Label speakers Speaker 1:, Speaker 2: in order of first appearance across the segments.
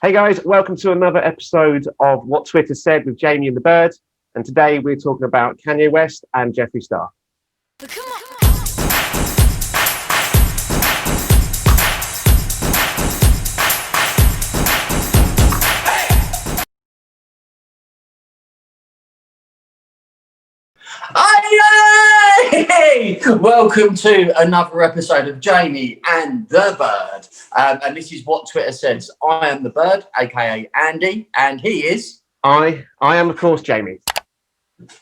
Speaker 1: Hey guys, welcome to another episode of What Twitter Said with Jamie and the Bird. And today we're talking about Kanye West and Jeffree Star.
Speaker 2: Hey! Welcome to another episode of Jamie and the Bird. And this is What Twitter Says. I am the Bird, aka Andy, and he is...
Speaker 1: I am, of course, Jamie.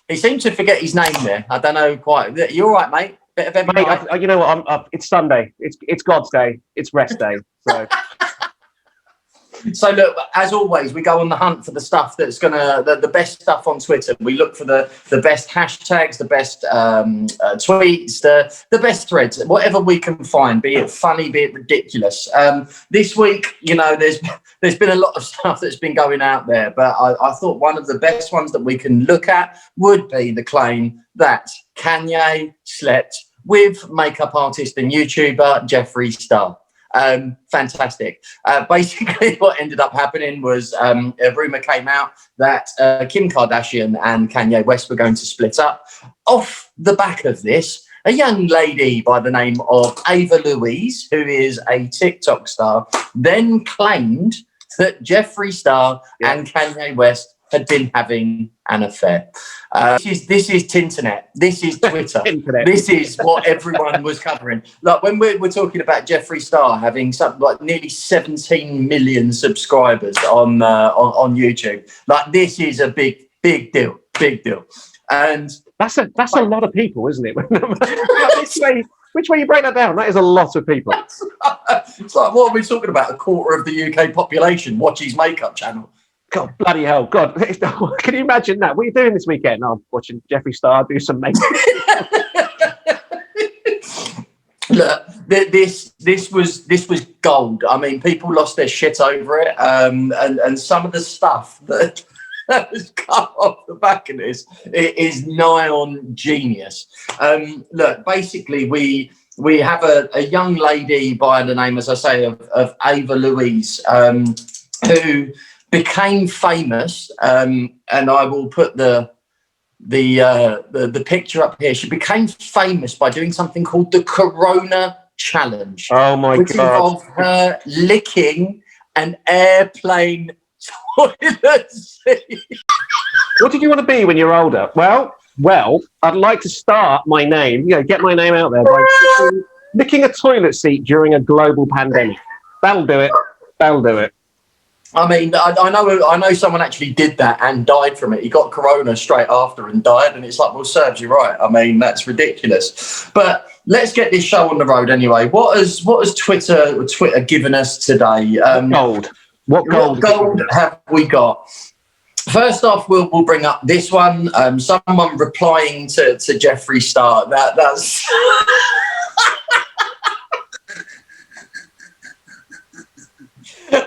Speaker 2: He seems to forget his name there. I don't know quite. You all right, mate? Bit of every night.
Speaker 1: You know what? It's Sunday. It's God's day. It's rest day. So...
Speaker 2: So look, as always, we go on the hunt for the stuff that's the best stuff on Twitter. We look for the best hashtags, the best tweets, the best threads, whatever we can find, be it funny, be it ridiculous. This week, you know, there's been a lot of stuff that's been going out there, but I thought one of the best ones that we can look at would be the claim that Kanye slept with makeup artist and YouTuber Jefree Star. Fantastic. Basically, what ended up happening was a rumour came out that Kim Kardashian and Kanye West were going to split up. Off the back of this, a young lady by the name of Ava Louise, who is a TikTok star, then claimed that Jefree Star and Kanye West had been having an affair. This is Tinternet. This is Twitter. This is what everyone was covering. Like when we're talking about Jefree Star having something like nearly 17 million subscribers on YouTube. Like this is a big deal. And
Speaker 1: that's a lot of people, isn't it? Which way you break that down? That is a lot of people.
Speaker 2: It's like, what are we talking about? A quarter of the UK population watch his makeup channel.
Speaker 1: God, bloody hell. God, can you imagine that? What are you doing this weekend? Oh, I'm watching Jeffree Star do some makeup.
Speaker 2: Look, this was gold. I mean, people lost their shit over it. And some of the stuff that was cut off the back of this, it is nigh on genius. Look, basically, we have a young lady by the name, as I say, of Ava Louise, who became famous, and I will put the picture up here. She became famous by doing something called the Corona Challenge.
Speaker 1: Oh my
Speaker 2: which
Speaker 1: God!
Speaker 2: Involved her licking an airplane toilet seat.
Speaker 1: What did you want to be when you're older? Well, I'd like to start my name. You know, get my name out there by licking a toilet seat during a global pandemic. That'll do it.
Speaker 2: I mean, I know someone actually did that and died from it. He got corona straight after and died, and it's like, well, serves you right. I mean, that's ridiculous. But let's get this show on the road anyway. What has Twitter given us today? What gold have we got? First off, we'll bring up this one. Someone replying to Jefree Star. That's.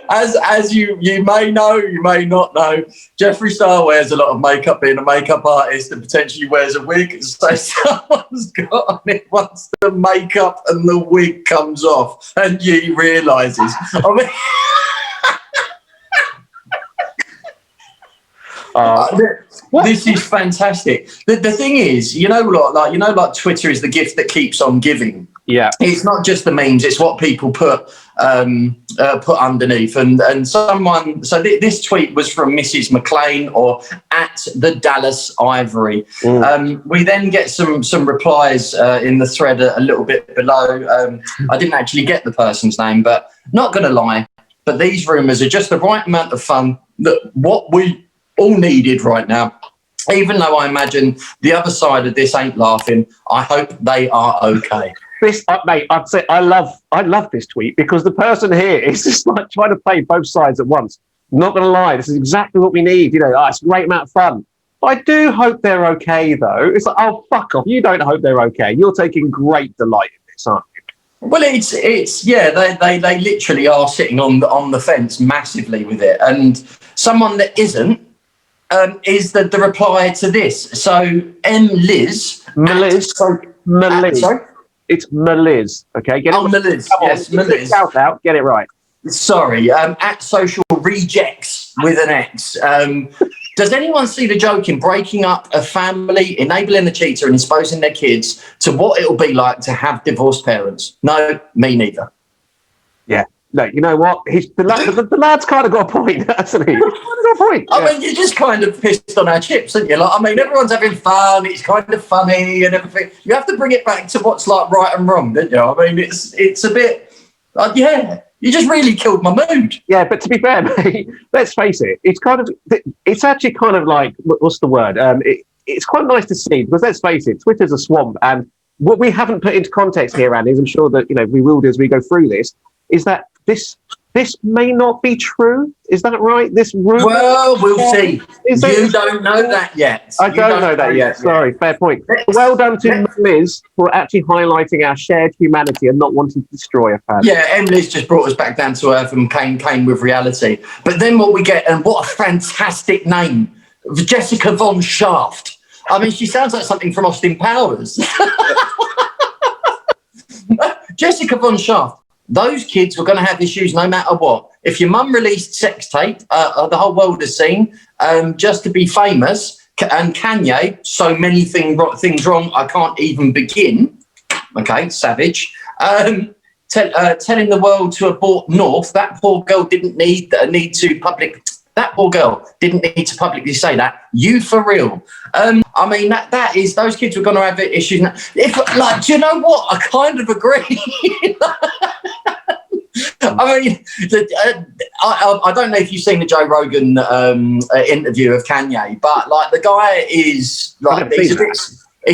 Speaker 2: As you may know, you may not know, Jefree Star wears a lot of makeup, being a makeup artist, and potentially wears a wig. So someone's got on it once the makeup and the wig comes off, and he realises. I mean, this is fantastic. The thing is, like Twitter is the gift that keeps on giving.
Speaker 1: Yeah,
Speaker 2: it's not just the memes; it's what people put underneath. And someone, so this tweet was from Mrs. McLean or at the Dallas Ivory. We then get some replies in the thread a little bit below. I didn't actually get the person's name, but not going to lie, but these rumours are just the right amount of fun. That what we all needed right now. Even though I imagine the other side of this ain't laughing, I hope they are okay.
Speaker 1: This, mate, I'd say I love this tweet because the person here is just like trying to play both sides at once. I'm not going to lie, this is exactly what we need. You know, it's a great amount of fun. I do hope they're okay, though. It's like, oh, fuck off. You don't hope they're okay. You're taking great delight in this, aren't you?
Speaker 2: Well, it's yeah. They literally are sitting on the fence massively with it, and someone that isn't is the reply to this. So Liz.
Speaker 1: It's Meliz, okay? Get it
Speaker 2: Meliz. Yes, Meliz.
Speaker 1: Shout out, get it right.
Speaker 2: Sorry, at social rejects with an X. Does anyone see the joke in breaking up a family, enabling the cheater and exposing their kids to what it'll be like to have divorced parents? No, me neither.
Speaker 1: Yeah. No, you know what? The lad's kind of got a point, hasn't he? He's kind of got a point.
Speaker 2: I mean, you're just kind of pissed on our chips, aren't you? Like, I mean, everyone's having fun. It's kind of funny and everything. You have to bring it back to what's like right and wrong, don't you? I mean, it's a bit, yeah. You just really killed my mood.
Speaker 1: Yeah, but to be fair, mate, let's face it. It's actually kind of like, what's the word? It's quite nice to see because let's face it, Twitter's a swamp, and what we haven't put into context here, Andy, is I'm sure that we will do as we go through this, is that this may not be true. Is that right? This rumor?
Speaker 2: Well, we'll see. You don't know that yet.
Speaker 1: I don't know that yet. Sorry, fair point. Well done to Liz for actually highlighting our shared humanity and not wanting to destroy a fan.
Speaker 2: Yeah, Liz just brought us back down to earth and came with reality. But then what we get, and what a fantastic name, Jessica von Schaft. I mean, she sounds like something from Austin Powers. Jessica von Schaft. Those kids were going to have issues no matter what. If your mum released sex tape, the whole world has seen, just to be famous, and Kanye, so many things wrong, I can't even begin. Okay, savage. Telling the world to abort North, that poor girl didn't need to publicly say that. You for real. I mean, that is, those kids were going to have issues. Do you know what? I kind of agree. I mean, I don't know if you've seen the Joe Rogan interview of Kanye, but like the guy is like he's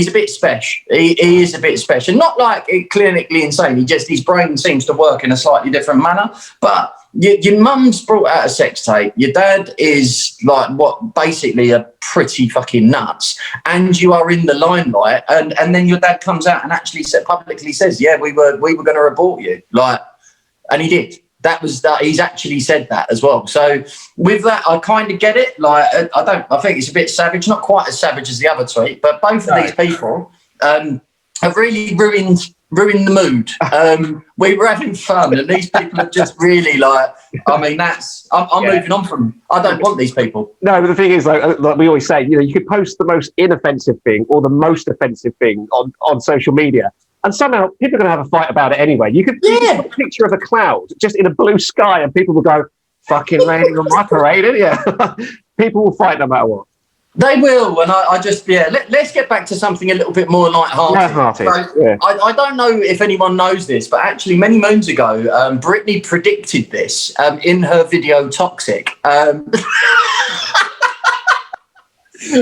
Speaker 2: a bit special. He is a bit special, not like clinically insane. His brain seems to work in a slightly different manner. But your mum's brought out a sex tape. Your dad is like basically a pretty fucking nuts, and you are in the limelight. And then your dad comes out and actually publicly says, "Yeah, we were going to abort you." Like. And he did. He's actually said that as well. So with that, I kind of get it. Like, I think it's a bit savage, not quite as savage as the other tweet, but both of these people have really ruined the mood. We were having fun, and these people have just really I mean, I'm moving on from. I don't want these people.
Speaker 1: No, but the thing is, like we always say, you could post the most inoffensive thing or the most offensive thing on social media. And somehow people are going to have a fight about it anyway. You could put a picture of a cloud just in a blue sky and people will go, fucking raining on my parade, yeah. People will fight no matter what.
Speaker 2: They will, and I just, let's get back to something a little bit more lighthearted. I don't know if anyone knows this, but actually many moons ago, Britney predicted this in her video Toxic.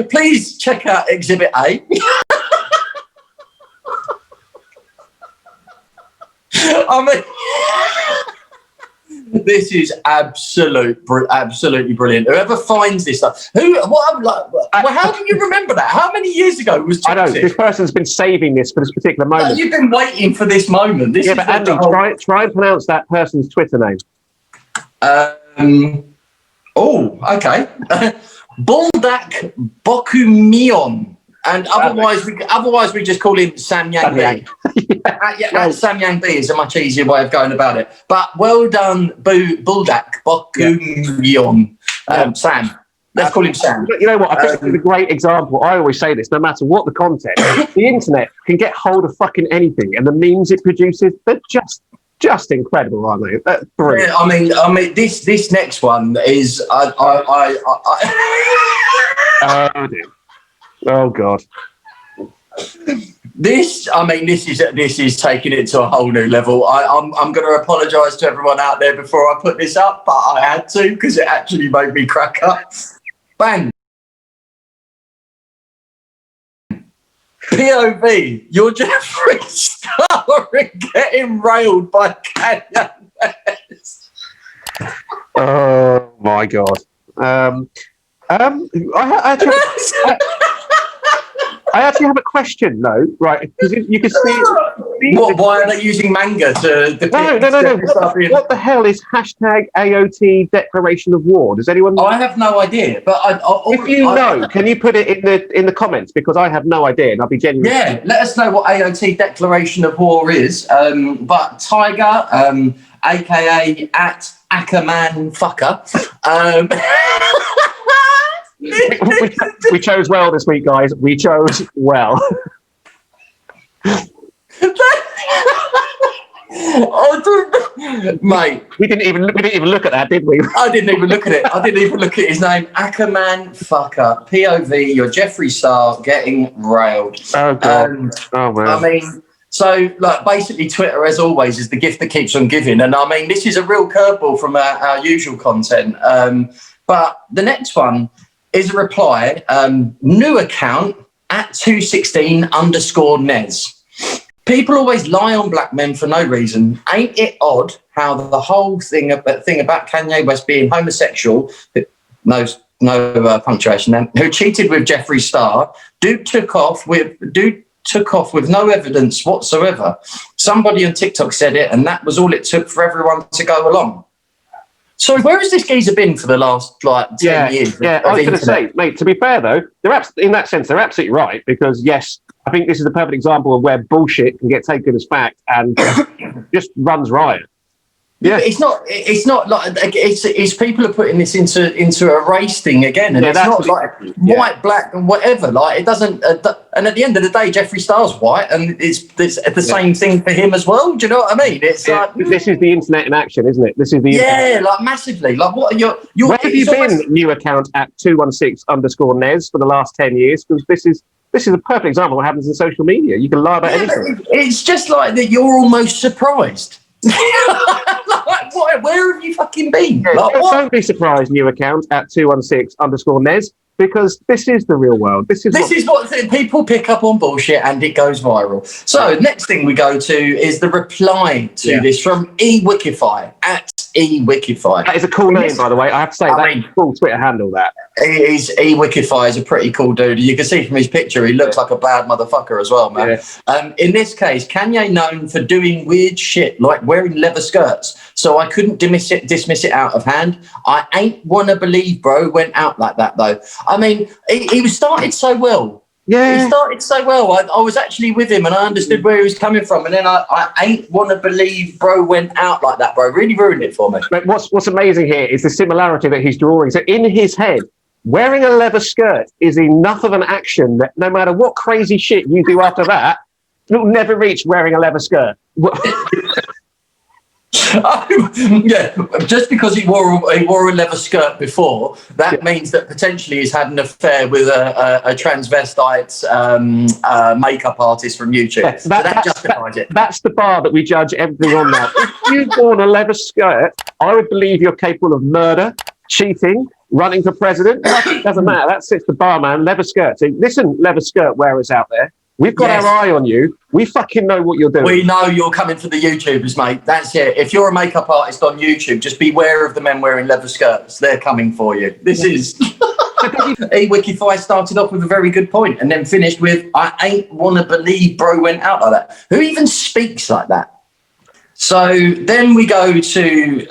Speaker 2: Please check out Exhibit A. I mean, this is absolutely brilliant. Whoever finds this stuff, how do you remember that? How many years ago was Toxic?
Speaker 1: I know, this person's been saving this for this particular moment.
Speaker 2: You've been waiting for this moment.
Speaker 1: But Andy, try and pronounce that person's Twitter name.
Speaker 2: Okay. Buldak Bokumion. And otherwise we just call him Sam Yang B. Sam Yang B is a much easier way of going about it. But well done, Buldak Bokumion. Sam. Let's call him Sam.
Speaker 1: You know what? I think it's a great example. I always say this, no matter what the content, the internet can get hold of fucking anything, and the memes it produces, they're just incredible, aren't they? That's brilliant.
Speaker 2: Yeah, I mean, this next one is
Speaker 1: Oh God!
Speaker 2: This is taking it to a whole new level. I'm going to apologise to everyone out there before I put this up, but I had to because it actually made me crack up. Bang! POV, you're Jefree starring getting railed by Kanye.
Speaker 1: Oh my God! I actually have a question, though, right? Because you can see.
Speaker 2: Why are they using manga to?
Speaker 1: No. What the hell is #AOT Declaration of War? Does anyone know?
Speaker 2: I have no idea, but
Speaker 1: if you know, can you put it in the comments? Because I have no idea, and I'll be genuine.
Speaker 2: Yeah, let us know what AOT Declaration of War is. But Tiger, aka at Ackerman fucker.
Speaker 1: We chose well this week, guys. We chose well.
Speaker 2: Mate,
Speaker 1: we didn't even look at that, did we?
Speaker 2: I didn't even look at it. I didn't even look at his name. Ackerman fucker. POV. Your Jeffree Star getting railed.
Speaker 1: Oh god. Oh man.
Speaker 2: I mean, so like basically, Twitter, as always, is the gift that keeps on giving. And I mean, this is a real curveball from our usual content. But the next one is a reply. New account at 216_Nez. People always lie on black men for no reason. Ain't it odd how the whole thing about Kanye West being homosexual, no punctuation then, who cheated with Jeffree Star, dude took off with no evidence whatsoever. Somebody on TikTok said it, and that was all it took for everyone to go along. So where has this geezer been for the last 10 years?
Speaker 1: Yeah, I was going to say, mate, to be fair though, in that sense, they're absolutely right, because yes, I think this is a perfect example of where bullshit can get taken as fact and just runs riot. Yeah,
Speaker 2: it's not like it's people are putting this into a race thing again, and it's not like white, black, and whatever. Like it doesn't. And at the end of the day, Jeffree Star's white, and it's the same thing for him as well. Do you know what I mean? It's like
Speaker 1: this is the internet in action, isn't it? This is the internet.
Speaker 2: like massively. Like what are your
Speaker 1: where have you been? New account at 216_Nez for the last 10 years, because this is a perfect example of what happens in social media. You can lie about anything.
Speaker 2: It's just like that. You're almost surprised. Like, where have you fucking been? Like,
Speaker 1: don't be surprised, new account at 216_Nez, because this is the real world. This is what
Speaker 2: people pick up on bullshit and it goes viral. So next thing we go to is the reply to this from eWikify at eWikify.
Speaker 1: That is a cool name, by the way. I have to say, that's a cool Twitter handle, that.
Speaker 2: eWikify is a pretty cool dude. You can see from his picture, he looks like a bad motherfucker as well, man. Yeah. In this case, Kanye known for doing weird shit like wearing leather skirts, so I couldn't dismiss it out of hand. I ain't wanna believe bro went out like that though. I mean, he was started so well. Yeah, he started so well. I was actually with him and I understood where he was coming from. And then I ain't want to believe bro went out like that, bro. Really ruined it for me.
Speaker 1: But what's amazing here is the similarity that he's drawing. So in his head, wearing a leather skirt is enough of an action that no matter what crazy shit you do after that, you'll never reach wearing a leather skirt.
Speaker 2: Yeah, just because he wore a leather skirt before, that means that potentially he's had an affair with a transvestite makeup artist from YouTube. Yeah, that justifies it.
Speaker 1: That's the bar that we judge everything on now. If you've worn a leather skirt, I would believe you're capable of murder, cheating, running for president. It doesn't matter. That sits the bar, man. Leather skirt. So listen, leather skirt wearers out there. We've got our eye on you. We fucking know what you're doing.
Speaker 2: We know you're coming for the YouTubers, mate. That's it. If you're a makeup artist on YouTube, just beware of the men wearing leather skirts. They're coming for you. This is... eWikify started off with a very good point and then finished with, I ain't want to believe bro went out like that. Who even speaks like that? So then we go to...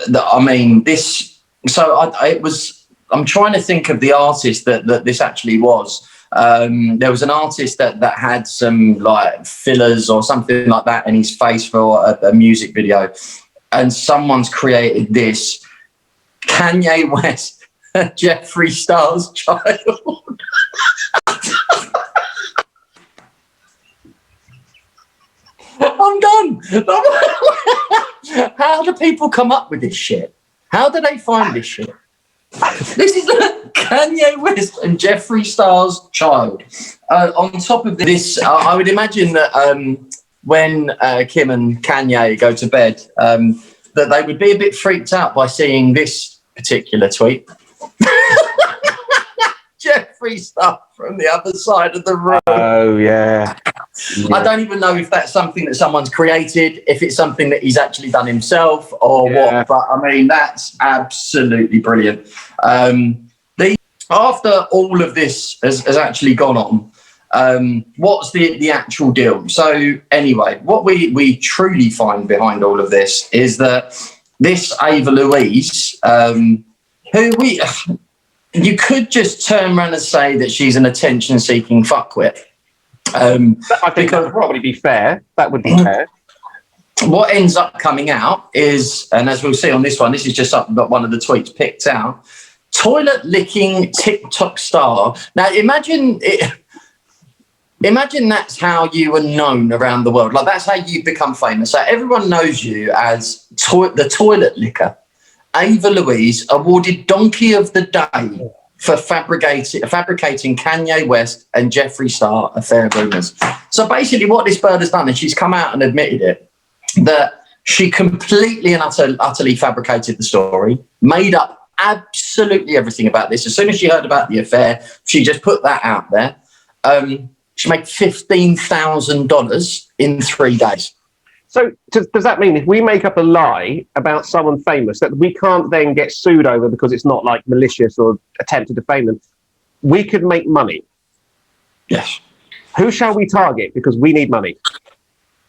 Speaker 2: I'm trying to think of the artist that this actually was. There was an artist that had some like fillers or something like that in his face for a music video, and someone's created this Kanye West Jeffree Star's child. I'm done. How do people come up with this shit? How do they find this shit? This is Kanye West and Jeffree Star's child. On top of this, I would imagine that when Kim and Kanye go to bed, that they would be a bit freaked out by seeing this particular tweet. Jeffree Star from the other side of the room.
Speaker 1: Oh, yeah.
Speaker 2: I don't even know if that's something that someone's created, if it's something that he's actually done himself or what, but I mean, that's absolutely brilliant. After all of this has actually gone on, what's the actual deal? So anyway, what we truly find behind all of this is that this Ava Louise, you could just turn around and say that she's an attention-seeking fuckwit.
Speaker 1: I think that would probably be fair. That would be fair.
Speaker 2: what ends up coming out is, and as we'll see on this one, this is just one of the tweets picked out. Toilet licking TikTok star. Now imagine that's how you are known around the world. Like that's how you become famous. So everyone knows you as the toilet licker. Ava Louise awarded Donkey of the Day for fabricating Kanye West and Jeffree Star affair rumours. So basically what this bird has done is she's come out and admitted it, that she completely and utterly fabricated the story, made up absolutely everything about this. As soon as she heard about the affair, she just put that out there. She made $15,000 in 3 days.
Speaker 1: So does that mean if we make up a lie about someone famous that we can't then get sued over because it's not like malicious or attempt to defame them, we could make money?
Speaker 2: Yes.
Speaker 1: Who shall we target? Because we need money.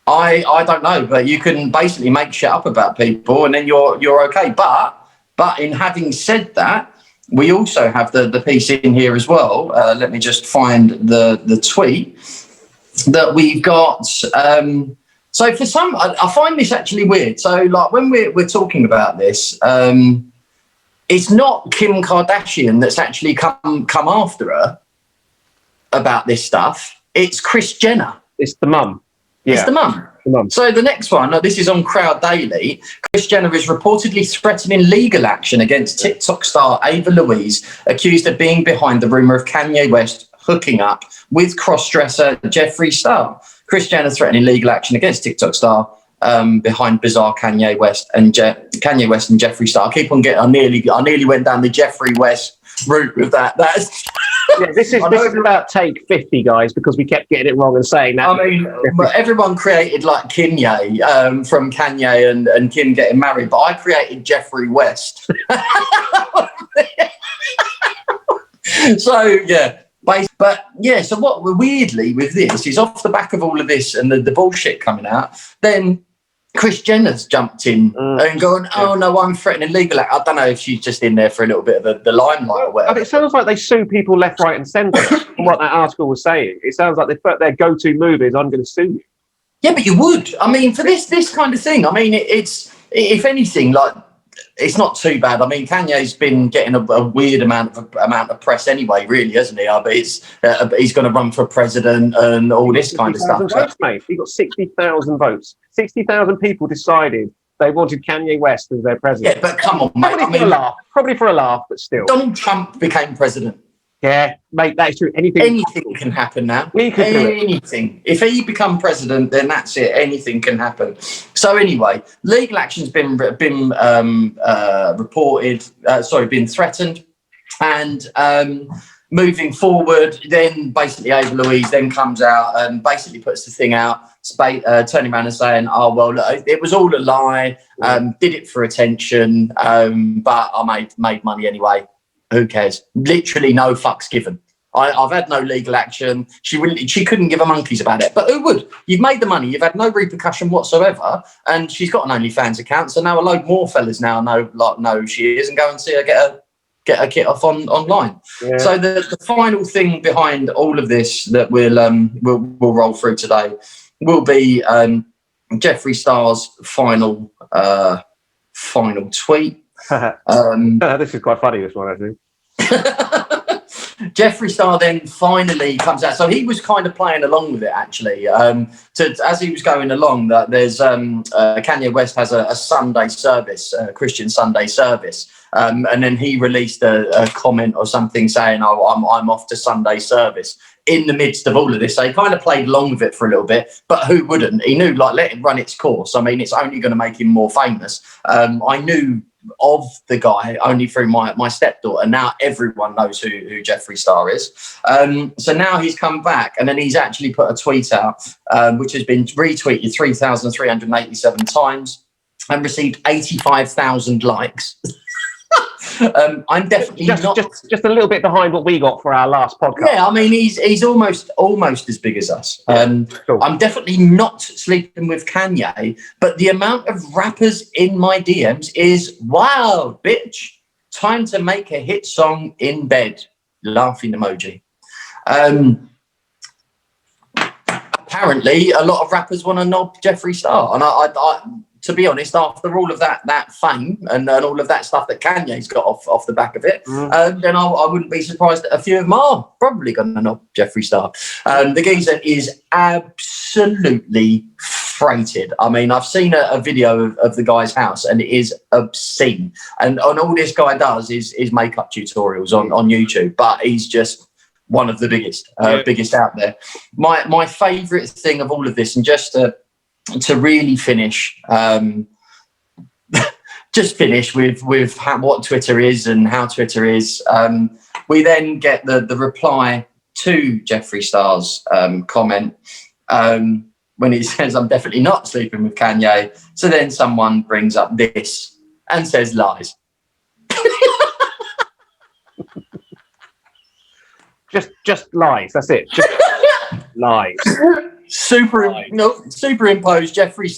Speaker 2: I don't know, but you can basically make shit up about people and then you're okay. But in having said that, we also have the piece in here as well. Let me just find the tweet that we've got. So for some, I find this actually weird. So like when we're talking about this, it's not Kim Kardashian that's actually come after her about this stuff. It's Kris Jenner.
Speaker 1: It's the mum. Yeah.
Speaker 2: It's the mum. So the next one, this is on Crowd Daily. Kris Jenner is reportedly threatening legal action against TikTok star Ava Louise, accused of being behind the rumour of Kanye West hooking up with cross-dresser Jefree Star. Kris Jenner threatening legal action against TikTok star behind bizarre Kanye West and Jefree Star. I keep on getting. I nearly went down the Jeffree West route with that. That's.
Speaker 1: Yeah, this is about take 50, guys, because we kept getting it wrong and saying that.
Speaker 2: I mean, everyone created like Kanye from Kanye and Kim getting married, but I created Jeffree West. So yeah. But yeah, so what weirdly with this is off the back of all of this and the bullshit coming out, then Kris Jenner's jumped in and gone, oh no, I'm threatening legal act. I don't know if she's just in there for a little bit of the limelight or whatever.
Speaker 1: It sounds like they sue people left, right and centre from what that article was saying. It sounds like their go-to move is, I'm going to sue you.
Speaker 2: Yeah, but you would. I mean, for this kind of thing, I mean, it's if anything, like, it's not too bad. I mean, Kanye's been getting a weird amount of press anyway, really, hasn't he? But he's going to run for president and all this kind of stuff.
Speaker 1: Votes, mate. He got 60,000 votes. 60,000 people decided they wanted Kanye West as their president.
Speaker 2: Yeah, but come on, mate.
Speaker 1: Probably for a laugh, but still.
Speaker 2: Donald Trump became president.
Speaker 1: Yeah, mate, that is true. Anything
Speaker 2: can happen now.
Speaker 1: We could do
Speaker 2: anything. If he become president, then that's it. Anything can happen. So anyway, legal action's been reported. Been threatened, and moving forward, then basically Ava Louise then comes out and basically puts the thing out, turning around and saying, "Oh well, look, it was all a lie. Did it for attention, but I made money anyway." Who cares? Literally no fucks given. I've had no legal action. She couldn't give a monkeys about it. But who would? You've made the money. You've had no repercussion whatsoever. And she's got an OnlyFans account. So now a load more fellas now know who she is and go and see her get her kit off online. Yeah. So the final thing behind all of this that we'll roll through today will be Jefree Star's final tweet.
Speaker 1: This is quite funny, this one, I think.
Speaker 2: Jefree Star then finally comes out. So he was kind of playing along with it, actually. As he was going along, that there's Kanye West has a Sunday service, a Christian Sunday service, and then he released a comment or something saying, "Oh, I'm off to Sunday service." In the midst of all of this, so he kind of played along with it for a little bit, but who wouldn't? He knew, like, let it run its course. I mean, it's only going to make him more famous. I knew of the guy only through my stepdaughter. Now everyone knows who Jefree Star is. So now he's come back, and then he's actually put a tweet out, which has been retweeted 3,387 times and received 85,000 likes. I'm definitely just
Speaker 1: a little bit behind what we got for our last podcast.
Speaker 2: Yeah, I mean, he's almost as big as us.
Speaker 1: Cool.
Speaker 2: I'm definitely not sleeping with Kanye, but the amount of rappers in my DMs is wild, bitch. Time to make a hit song in bed. Laughing emoji. apparently a lot of rappers want to knob Jeffree Star, and I to be honest, after all of that fame and all of that stuff that Kanye's got off the back of it, then I wouldn't be surprised that a few of them are probably going to knob Jeffree Star. The geezer is absolutely freighted. I mean, I've seen a video of the guy's house, and it is obscene. And all this guy does is makeup tutorials on YouTube, but he's just one of the biggest out there. My favourite thing of all of this, and just to really finish, just finish with what Twitter is and how Twitter is. We then get the reply to Jeffree Star's comment when he says, "I'm definitely not sleeping with Kanye." So then someone brings up this and says lies.
Speaker 1: Just lies. That's it. Just lies.
Speaker 2: Superimpose Jeffree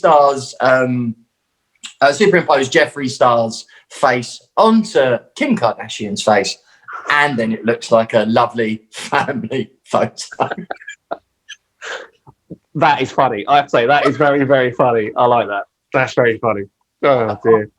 Speaker 2: Star's face onto Kim Kardashian's face, and then it looks like a lovely family photo.
Speaker 1: That is funny. I have to say that is very, very funny. I like that. That's very funny. Oh dear.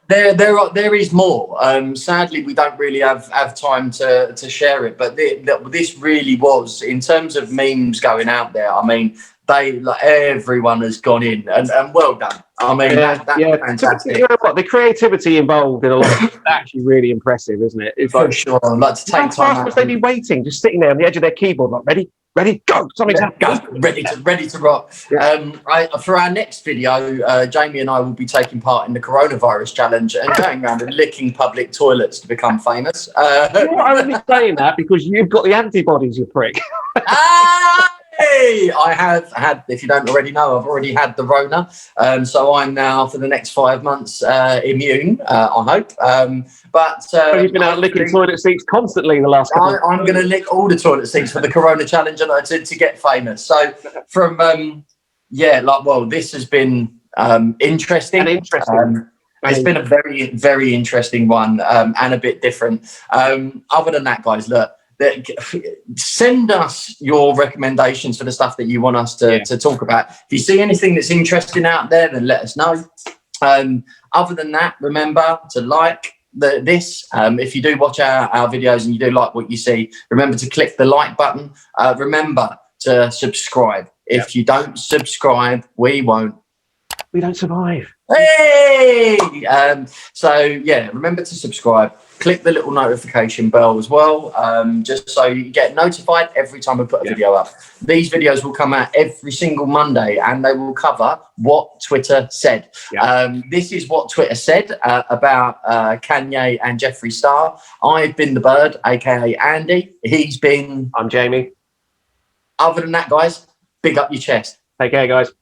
Speaker 2: There is more. Sadly, we don't really have time to share it. But this really was, in terms of memes going out there. I mean, everyone has gone in, and well done. I mean, that's fantastic.
Speaker 1: You know what? The creativity involved in a lot of it is actually really impressive, isn't it? It's
Speaker 2: for sure. I'd like to take time.
Speaker 1: How fast they be waiting, just sitting there on the edge of their keyboard, like ready, go! Something's happening.
Speaker 2: Ready to rock. Yeah. For our next video, Jamie and I will be taking part in the coronavirus challenge and going around and licking public toilets to become famous.
Speaker 1: You're only saying that because you've got the antibodies, you prick.
Speaker 2: Hey, I have had, if you don't already know, I've already had the Rona. So I'm now, for the next 5 months, immune, I hope.
Speaker 1: So you've been out licking toilet seats constantly the last couple
Speaker 2: I'm going to lick all the toilet seats for the Corona Challenge to get famous. So from, this has been interesting. It's been a very, very interesting one, and a bit different. Other than that, guys, look, send us your recommendations for the stuff that you want us to talk about. If you see anything that's interesting out there, then let us know. Other than that, remember to like this. If you do watch our videos and you do like what you see, remember to click the like button. Remember to subscribe. If you don't subscribe, we don't survive. Hey! Remember to subscribe. Click the little notification bell as well, just so you get notified every time we put a video up. These videos will come out every single Monday, and they will cover what Twitter said. This is what Twitter said about Kanye and Jeffree Star. I've been the Bird, aka Andy. I'm Jamie. Other than that, guys, big up your chest.
Speaker 1: Take care, guys.